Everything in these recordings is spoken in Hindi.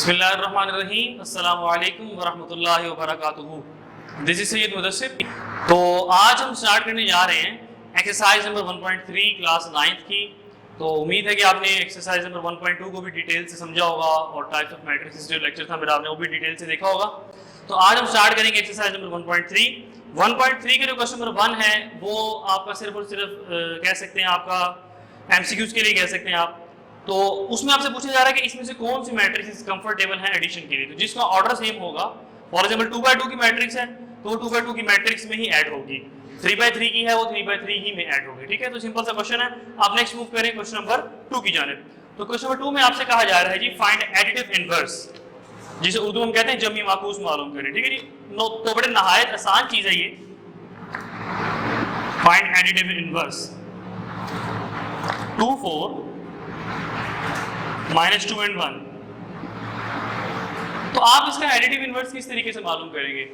बिस्मिल्लाहिर्रहमानिर्रहीम, अस्सलामु अलैकुम वरहमतुल्लाहि वबरकातुहू। This is Syed Mudassir. तो आज हम स्टार्ट करने जा रहे हैं एक्सरसाइज नंबर 1.3 क्लास 9th की। तो उम्मीद है कि आपने एक्सरसाइज नंबर 1.2 को भी डिटेल से समझा होगा और टाइप्स ऑफ मैट्रिसेस जो लेक्चर था मेरा आपने वो भी डिटेल से देखा होगा। तो आज हम स्टार्ट करेंगे एक्सरसाइज नंबर 1.3। 1.3 के जो क्वेश्चन नंबर 1 है वो आपका सिर्फ और सिर्फ कह सकते हैं आपका एमसीक्यूज के लिए कह सकते हैं आप। तो उसमें आपसे पूछा जा रहा है कि इसमें से कौन सी मैट्रिक्स कंफर्टेबल है एडिशन के लिए, तो जिसका ऑर्डर सेम होगा। फॉर एग्जांपल 2/2 की मैट्रिक्स है तो वो 2/2 की मैट्रिक्स में ही ऐड होगी, 3/3 की है वो 3/3 ही में ऐड होगी। ठीक है, तो सिंपल सा क्वेश्चन है। आप नेक्स्ट मूव करें क्वेश्चन नंबर 2 की जानिब। तो क्वेश्चन नंबर 2 में आपसे कहा जा रहा है जी फाइंड एडिटिव इनवर्स, जिसे उर्दू में कहते हैं जमी माकूस मालूम करें। ठीक है जी, तो बड़े नहायत आसान चीज है ये। Find additive inverse 2 4 -2 and 1। तो आप इसका एडिटिव इनवर्स किस तरीके से मालूम करेंगे?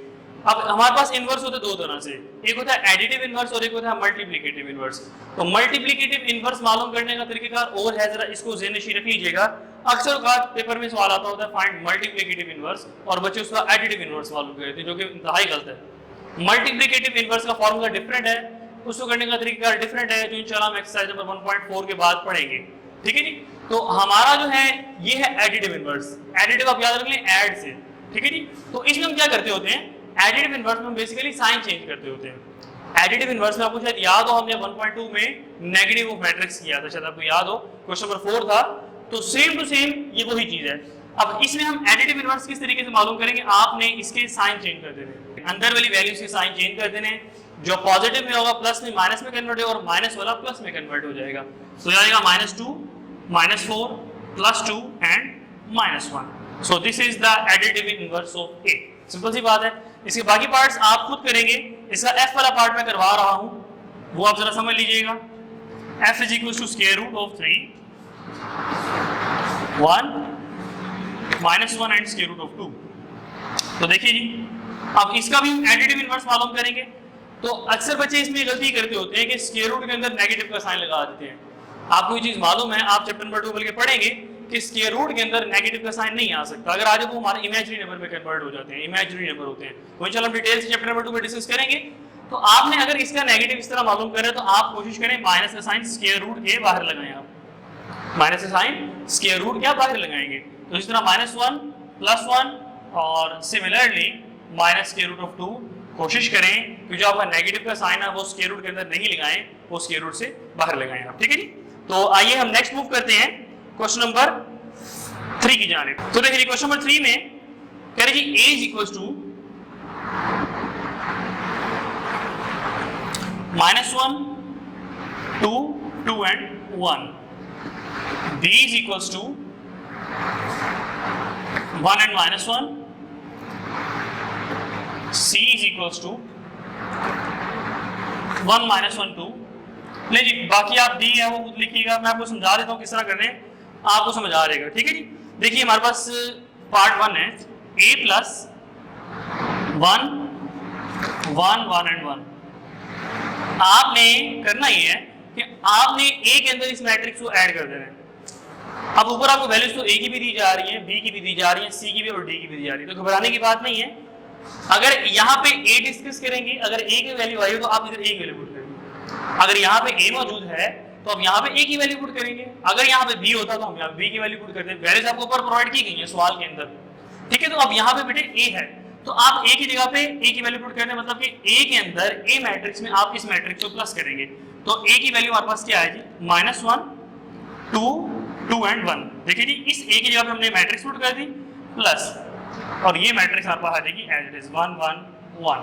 अब हमारे पास इनवर्स होते दो तरह से, एक होता है एडिटिव इनवर्स और एक होता है मल्टीप्लिकेटिव इनवर्स। तो मल्टीप्लिकेटिव इनवर्स मालूम करने का तरीकेकार और है, जरा इसको ज़हन-नशीं रख लीजिएगा। अक्सर औकात पेपर में सवाल आता होता है फाइंड मल्टीप्लिकेटिव इनवर्स और बच्चे उसका एडिटिव इनवर्स मालूम करते हैं, जो कि इंतहाई गलत है। मल्टीप्लिकेटिव इनवर्स का फॉर्मूला डिफरेंट है, उसको करने का तरीकेकार डिफरेंट है, जो इंशाल्लाह हम एक्सरसाइज नंबर 1.4 के बाद पढ़ेंगे। ठीक है जी, तो हमारा जो है ये है एडिटिव इनवर्स। एडिटिव आप याद रख लें ऐड से। ठीक है जी, तो इसमें हम क्या करते होते हैं, एडिटिव इनवर्स में हम बेसिकली साइन चेंज करते होते हैं। एडिटिव इनवर्स में आपको शायद याद हो हमने 1.2 में नेगेटिव ऑफ मैट्रिक्स किया था, शायद आपको याद हो, क्वेश्चन नंबर 4 था। तो सेम टू सेम ये वही चीज है। अब इसमें हम एडिटिव इनवर्स किस तरीके से मालूम करेंगे, आपने इसके साइन चेंज कर देने, अंदर वाली वैल्यूज के साइन चेंज कर देने। जो पॉजिटिव में होगा प्लस में माइनस में कन्वर्ट होगा और माइनस वाला प्लस में कन्वर्ट हो जाएगा। तो आएगा -2 -4 +2 and -1। So this is the additive inverse of A. Simple सी बात है। इसके बाकी पार्ट्स आप खुद करेंगे। इसका f वाला पार्ट मैं करवा रहा हूं, वो आप जरा समझ लीजिएगा। f = √3 1 -1 and √2। तो देखिए जी, अब इसका भी एडिटिव इनवर्स मालूम करेंगे। तो अक्सर बच्चे इसमें गलती करते होते हैं कि स्क्वायर रूट के अंदर नेगेटिव का साइन लगा देते हैं। आपको ये चीज मालूम है, आप चैप्टर नंबर 2 बल्कि पढ़ेंगे कि स्क्वायर रूट के अंदर नेगेटिव का साइन नहीं आ सकता। अगर आ जाए वो हमारे इमेजिनरी नंबर में कन्वर्ट हो जाते हैं, इमेजिनरी नंबर होते हैं। वो इंशाल्लाह हम डिटेल से चैप्टर नंबर 2 में डिस्कस करेंगे। तो आपने अगर इसका नेगेटिव इस तरह मालूम करें तो आप कोशिश करें माइनस का साइन स्क्वायर रूट के बाहर लगाएं। आप माइनस का साइन स्क्वायर रूट के बाहर लगाएंगे। तो इस तरह -1 +1 और सिमिलरली -√2। कोशिश करें कि जो आपका नेगेटिव का साइन है वो स्क्वायर रूट के अंदर नहीं लगाएं, वो स्क्वायर रूट से बाहर लगाएं आप। ठीक है जी, तो आइए हम नेक्स्ट मूव करते हैं क्वेश्चन नंबर 3 की जानिब। तो देखिए क्वेश्चन नंबर 3 में कह रहे जी a = -1 2 2 and 1, b = 1 and -1, c = 1 -1 2। नहीं जी, बाकी आप डी है वो खुद लिखिएगा, मैं आपको समझा देता हूँ किस तरह करने, आपको समझ आ जाएगा। ठीक है जी, देखिए हमारे पास पार्ट 1 है a + 1 1 1 and 1। आपने करना ये है कि आपने a के अंदर इस मैट्रिक्स को ऐड कर देना है। अब ऊपर आपको वैल्यूज तो a की भी दी जा रही है, b की भी दी जा रही है, c की भी और d की भी दी जा रही है, तो घबराने की बात नहीं है। अगर यहाँ पे a डिस्कस करेंगे, अगर a की वैल्यू आई हो तो आप इधर a की वैल्यू पुट करेंगे। अगर यहाँ पे a मौजूद है तो अब यहाँ पे a की वैल्यू पुट करेंगे। अगर यहाँ पे b होता तो हम यहाँ b की वैल्यू पुट करते हैं। वैल्यूज आपको ऊपर प्रोवाइड की गई है सवाल के अंदर। ठीक है, तो अब यहाँ पे बेटे a है तो आप a की जगह पे a की वैल्यू पुट करने मतलब कि a के अंदर a मैट्रिक्स में आप इस मैट्रिक्स को प्लस करेंगे। तो a की वैल्यू हमारे पास क्या है जी, -1 2 2 and 1। देखिए जी, इस a की जगह पे हमने मैट्रिक्स पुट कर दी प्लस, और ये मैट्रिक्स हमारे पास आ जाएगी एज इट इज 1 1 1।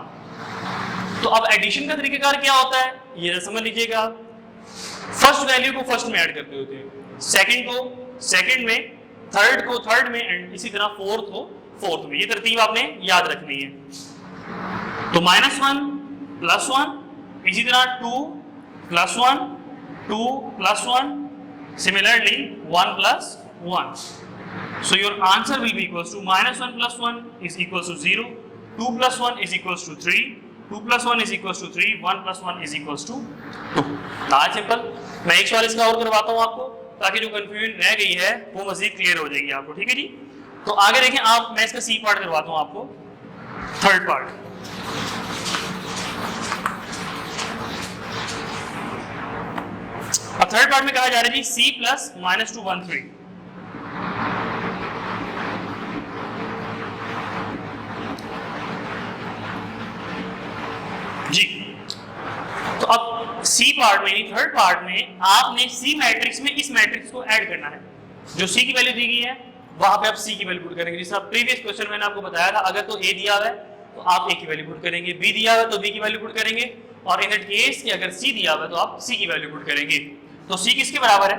तो अब एडिशन का तरीकेकार क्या होता है ये समझ लीजिएगा। फर्स्ट वैल्यू को फर्स्ट में ऐड करते होते हैं, सेकंड को सेकंड में, थर्ड को थर्ड में एंड इसी तरह फोर्थ को फोर्थ में। ये तरतीब आपने याद रखनी है। तो -1 +1, इसी तरह 2 +1 2 +1, similarly 1 + 1। So your answer will be equals to -1 + 1 is equals to 0, 2 + 1 is equals to 3, 2 + 1 is equals to 3, 1 + 1 is equals to 2। आज सिंपल। मैं एक सवाल इसका और करवाता हूँ आपको ताकि जो कंफ्यूजन रह गई है वो मजीद क्लियर हो जाएगी आपको। ठीक है जी, तो आगे देखें आप, मैं इसका सी पार्ट करवाता हूं आपको, थर्ड पार्ट। अब थर्ड पार्ट में कहा जा रहा है जी c प्लस -2 1 3। जी तो अब सी पार्ट में, थर्ड पार्ट में आपने सी मैट्रिक्स में इस मैट्रिक्स को ऐड करना है। जो सी की वैल्यू दी गई है वहां पे आप सी की वैल्यू पुट करेंगे। जैसा प्रीवियस क्वेश्चन मैंने आपको बताया था, अगर तो ए दिया हुआ है तो आप ए की वैल्यू पुट करेंगे, बी दिया हुआ है तो बी की वैल्यू पुट करेंगे, और इन दैट केस कि अगर सी दिया हुआ है तो आप सी की वैल्यू पुट करेंगे। तो सी किसके बराबर है?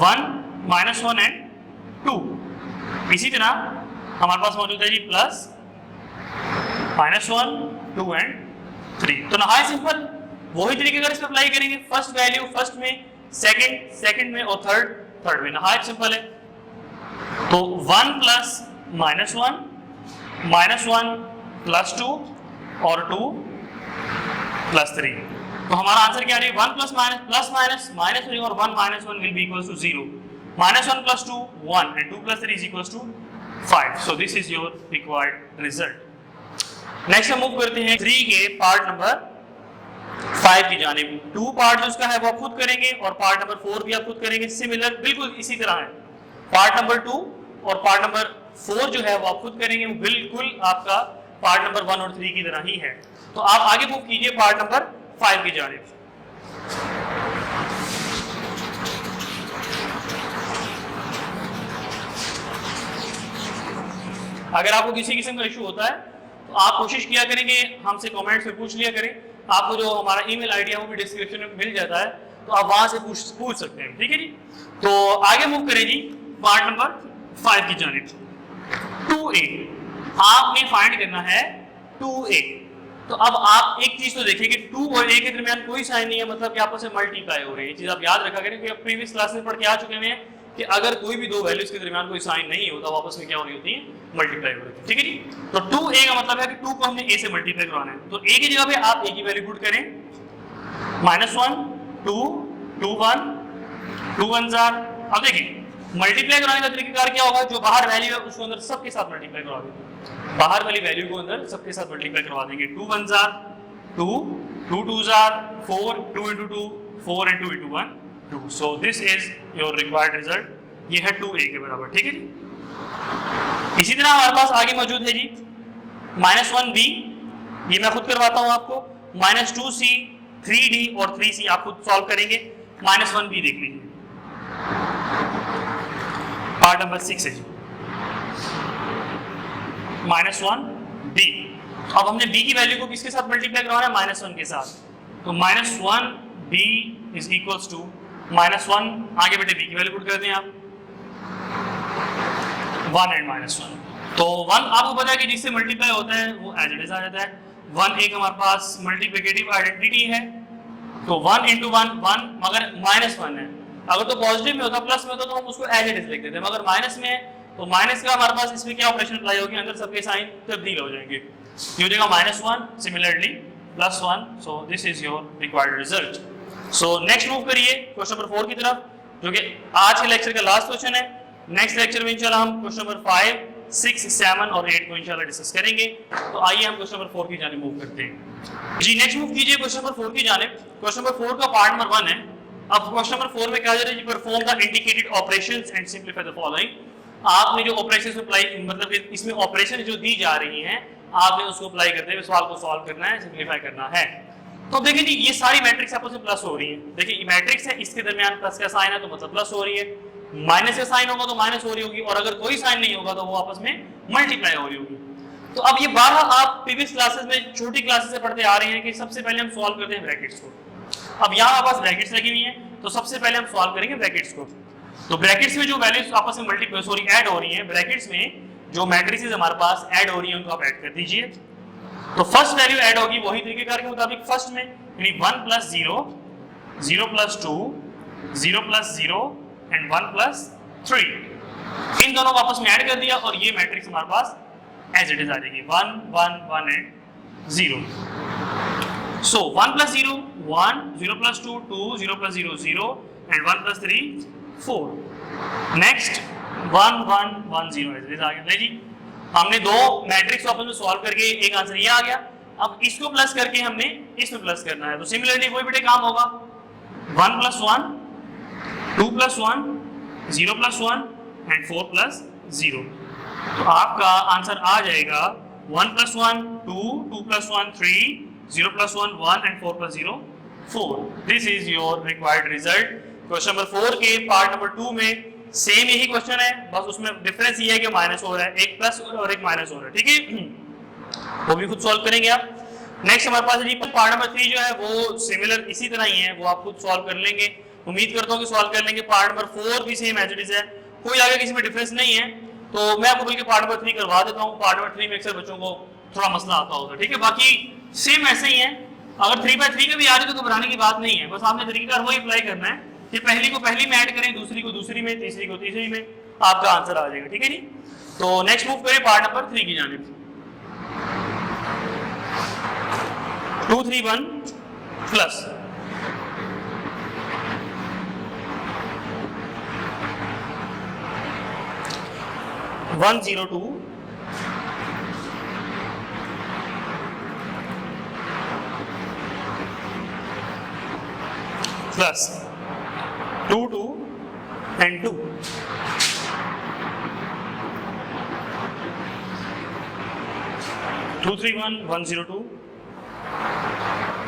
1 -1 एंड 2। इसी तरह हमारे पास मौजूद है जी प्लस -1 2 एंड 3। तो नहाय सिंपल वही तरीके अगर इस पर अप्लाई करेंगे, फर्स्ट वैल्यू फर्स्ट में, सेकंड में और थर्ड में, नहाय सिंपल है। तो 1 प्लस -1 -1 प्लस 2 और 2 प्लस 3। तो हमारा आंसर क्या है? 1 प्लस -3 और 1 -1 will be equals to 0। -1 plus 2 1 and 2 plus 3 is equals to 5। So this is your required result। Next हम मूव करते हैं 3 के पार्ट नंबर 5 की जानिब। 2 पार्ट जो उसका है वो आप खुद करेंगे और पार्ट नंबर 4 भी आप खुद करेंगे। सिमिलर बिल्कुल इसी तरह है, पार्ट नंबर 2 और पार्ट नंबर 4 जो है वो आप खुद करेंगे, वो बिल्कुल आपका पार्ट नंबर 1 और 3 की तरह ही है। तो आप आगे मूव कीजिए पार्ट नंबर 5 की जानिब। अगर आपको किसी किस्म का इशू होता है तो आप कोशिश किया करेंगे, हमसे कमेंट्स में पूछ लिया करें। आपको जो हमारा ईमेल आईडी है वो भी डिस्क्रिप्शन में मिल जाता है, तो आप वहां से पूछ सकते हैं, ठीक है जी। तो आगे मूव करें जी पार्ट नंबर 5 की जानिब। 2a आपने फाइंड करना है 2a। तो अब आप एक चीज तो देखिए कि 2 और a के दरमियान कोई साइन नहीं है, मतलब कि आपस में मल्टीप्लाई हो रही है। ये चीज आप याद रखा करें कि प्रीवियस क्लास में पढ़ के आ चुके हैं कि अगर कोई भी दो वैल्यूज के दरमियान कोई साइन नहीं होता, आपस में क्या हो रही होती है? मल्टीप्लाई हो रही है, ठीक है जी। तो 2a का मतलब है कि 2 को हमने a से मल्टीप्लाई करवाना है। तो a की जगह पे आप a की वैल्यू पुट करें, -1 2 2 1 2 1 जार। अब देखिए मल्टीप्लाई कराने का तरीकाकार क्या होगा? जो बाहर वैल्यू है उसको अंदर सबके साथ मल्टीप्लाई करवा देंगे, बाहर वाली वैल्यू को अंदर सबके साथ मल्टीप्लाई करवा देंगे। 2 1 jar 2 2 2 jar 4 2 into 2 4 and 2 into 1 2। So this is your required result। ये है 2a के बराबर, ठीक है जी। इसी तरह हमारे पास आगे मौजूद है जी -1b, ये मैं खुद करवाता हूं आपको। -2c 3d और 3c आप खुद सॉल्व करेंगे। -1b देख लीजिए, पार्ट नंबर 6 है जी। -1b, अब हमने b की वैल्यू को किसके साथ मल्टीप्लाई करवाना है? -1 के साथ। तो -1b इज इक्वल्स टू -1, आगे बेटे b की वैल्यू पुट कर दें आप, 1 and -1। तो 1 आपको पता है कि जिससे मल्टीप्लाई होता है वो एज इट इज आ जाता है। 1 एक हमारे पास मल्टीप्लिकेटिव आइडेंटिटी है, तो 1 into 1 1, मगर -1 है। अगर तो पॉजिटिव में होता, प्लस में होता, तो हम उसको एज इट इज लिख देते हैं, मगर माइनस में है तो माइनस का हमारे पास इसमें क्या ऑपरेशन अप्लाई होगी? अंदर सबके साइन तब्दील हो जाएंगे। ये हो जाएगा -1, similarly +1। So this is your required result. So next move करिए क्वेश्चन नंबर 4 की तरफ, जो कि आज के लेक्चर का लास्ट क्वेश्चन है। नेक्स्ट लेक्चर में इंशाल्लाह हम क्वेश्चन नंबर 5 6 7 और 8 को इंशाल्लाह डिस्कस करेंगे। तो आइए हम क्वेश्चन नंबर 4 की जानिब मूव करते हैं जी। नेक्स्ट मूव कीजिए क्वेश्चन नंबर 4 की जानिब। क्वेश्चन नंबर 4 का पार्ट नंबर 1 है। अब क्वेश्चन नंबर 4 में कहा जा रहा है perform the indicated operations and simplify the following. आपने जो ऑपरेशंस अप्लाई, मतलब इसमें ऑपरेशन जो दी जा रही हैं, आपने उसको अप्लाई करते हुए सवाल को सॉल्व करना है, सिंपलीफाई करना है। तो देखिए जी ये सारी मैट्रिक्स आपस में प्लस हो रही है। देखिए ये मैट्रिक्स है, इसके दरमियान प्लस का साइन है तो मतलब प्लस हो रही है, माइनस का साइन होगा तो माइनस हो रही होगी, और अगर कोई साइन नहीं होगा तो वो आपस में मल्टीप्लाई हो रही होगी। तो अब ये बारह आप प्रीवियस क्लासेस में छोटी क्लासेस से पढ़ते आ रहे हैं कि सबसे पहले हम सॉल्व करते हैं ब्रैकेट्स को। अब यहाँ हमारे पास ब्रैकेट्स लगी हुई हैं, तो सबसे पहले हम सॉल्व करेंगे ब्रैकेट्स को। तो ब्रैकेट्स में जो वैल्यूज आपस में मल्टीप्लाई ऐड हो रही हैं, ब्रैकेट्स में जो मैट्रिसेस हमारे पास ऐड हो रही हैं उनको आप ऐड कर दीजिए। तो फर्स्ट वैल्यू ऐड होगी वही तरीकेकार के मुताबिक, फर्स्ट में यानी 1 + 0 0 + 2 0 + 0 एंड 1 + 3, इन दोनों को आपस में ऐड कर दिया और ये मैट्रिक्स हमारे पास एज इट इज आ जाएगी 1 1 1 and 0। So 1 + 0 1 0 + 2 2 0 + 0 0 and 1 + 3 4। Next 1 1 1 0 as it is आ गया। ले जी, हमने दो मैट्रिक्स आपस में सॉल्व करके एक आंसर ये आ गया। अब इसको प्लस करके हमने इसमें प्लस करना है, तो सिमिलरली वही बेटे काम होगा। 1 + 1 2 + 1 0 + 1 एंड 4 + 0। तो आपका आंसर आ जाएगा 1 + 1 2 2 + 1 3 0 + 1 1 and 4 + 0 4। This is your required result. Question number 4 के पार्ट नंबर 2 में सेम यही क्वेश्चन है, बस उसमें डिफरेंस ये है कि माइनस हो रहा है, एक प्लस और एक माइनस हो रहा है, ठीक है। वो भी खुद सॉल्व करेंगे आप। नेक्स्ट हमारे पास जी पार्ट नंबर 3 जो है वो सिमिलर इसी तरह ही है, वो आप खुद सॉल्व कर लेंगे। उम्मीद करता हूँ कि सॉल्व कर लेंगे। पार्ट नंबर 4 भी सेम एज इट इज है, कोई आगे किसी में डिफरेंस नहीं है, तो मैं आपको बल्कि पार्ट नंबर 3 करवा देता हूँ। पार्ट नंबर 3 में अक्सर बच्चों को थोड़ा मसला आता होता है, ठीक है। बाकी सेम ऐसे ही है। अगर 3/3 का भी आ रही तो घबराने की बात नहीं है, बस आपने तरीका वही अप्लाई करना है कि पहली को पहली में ऐड करें, दूसरी को दूसरी में, तीसरी को तीसरी में, आपका आंसर आ जाएगा, ठीक है जी। तो नेक्स्ट मूव करें पार्ट नंबर 3 की जानिब। 2 3 1 plus 1 0 2 plus 2 2 and 2 2 3 1 1 0 2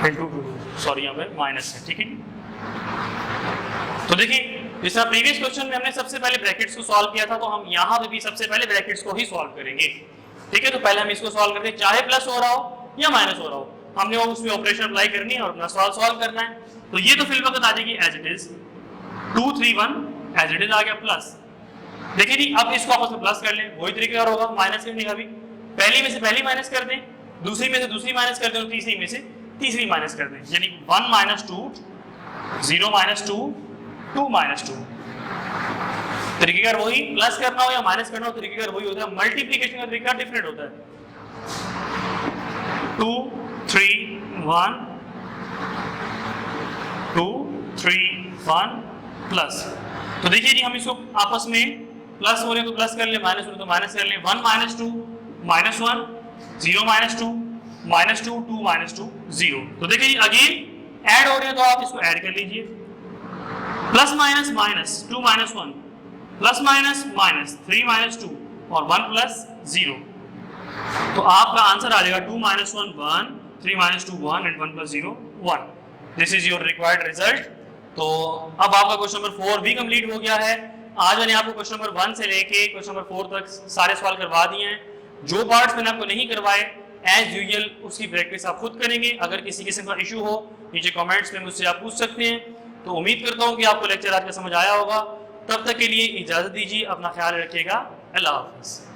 and 2 2 sorry यहाँ पे माइनस है, ठीक है। तो देखिए जिस तरह प्रीवियस क्वेश्चन में हमने सबसे पहले ब्रैकेट्स को सॉल्व किया था, तो हम यहाँ पे भी सबसे पहले ब्रैकेट्स को ही सॉल्व करेंगे, ठीक है। तो पहले हम इसको सॉल्व करते हैं, चाहे प्लस हो रहा हो या माइनस हो रहा हो, हमने वो उसमें ऑपरेशन अप्लाई करनी है और अपना सवाल सॉल्व करना है। तो ये तो फिल वक्त आ जाएगी as it is 2 3 1 as it is आ गया प्लस। देखिए जी अब इसको आपस में प्लस कर लें, वही तरीका होगा माइनस करने का भी। पहली में से पहली माइनस कर दें, दूसरी में से दूसरी माइनस कर दें, तीसरी में से तीसरी माइनस कर दें, यानी 1 - 2 0 - 2 2 - 2। तरीकेकार वही, प्लस करना हो या माइनस करना हो तरीकेकार वही होता है, मल्टीप्लिकेशन का तरीका डिफरेंट होता है। 2 3 1 2 3 1 प्लस। तो देखिए जी हम इसको आपस में प्लस हो रहे तो प्लस कर ले, माइनस हो रहे तो माइनस कर ले। 1 - 2 -1 0 - 2 -2 2 - 2 0। तो देखिए जी अगेन ऐड हो रहे हैं तो आप इसको ऐड कर लीजिए, plus minus minus 2 - 1 plus minus minus 3 - 2 और 1 + 0। तो आपका आंसर आ जाएगा 2 - 1 1 3 - 2 1 and 1 + 0 1। This is your required result. तो अब आपका क्वेश्चन नंबर 4 भी कंप्लीट हो गया है। आज मैंने आपको क्वेश्चन नंबर 1 से लेके क्वेश्चन नंबर 4 तक सारे सवाल करवा दिए हैं। जो पार्ट्स मैंने आपको नहीं करवाए एज यूजुअल उसकी प्रैक्टिस आप खुद करेंगे। अगर किसी किस्म का इशू हो नीचे कमेंट्स में मुझसे आप पूछ सकते हैं। तो उम्मीद करता हूँ कि आपको लेक्चर आज का समझ आया होगा। तब तक के लिए इजाज़त दीजिए, अपना ख्याल रखिएगा। अल्लाह हाफ़िज़।